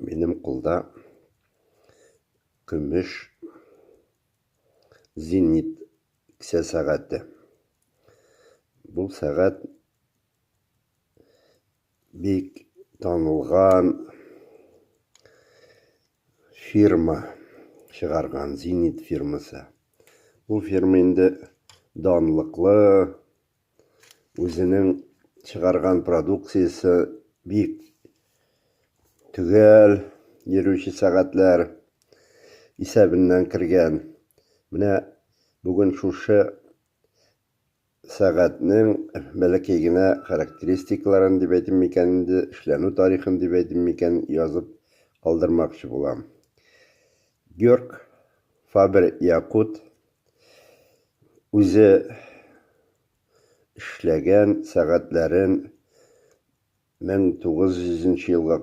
Benim қолда күміш зенит кісе сағаты. Бұл сағат бек танылған фирма шығарған, зенит фирмасы. Бұл фирма енді данлықлы, өзінің шығарған продукциясы бек түгел еруші сағатлар есебінен кірген. Міне бүгін шушы сағатның бәләкегіне характеристикаларын деп әйтім мекенінде, эшләнү тарихын деп әйтім мекен язып қалдырмақшы болам. Георг Фабер-Якут өзі эшләгән сәгатьләрен 1900 елга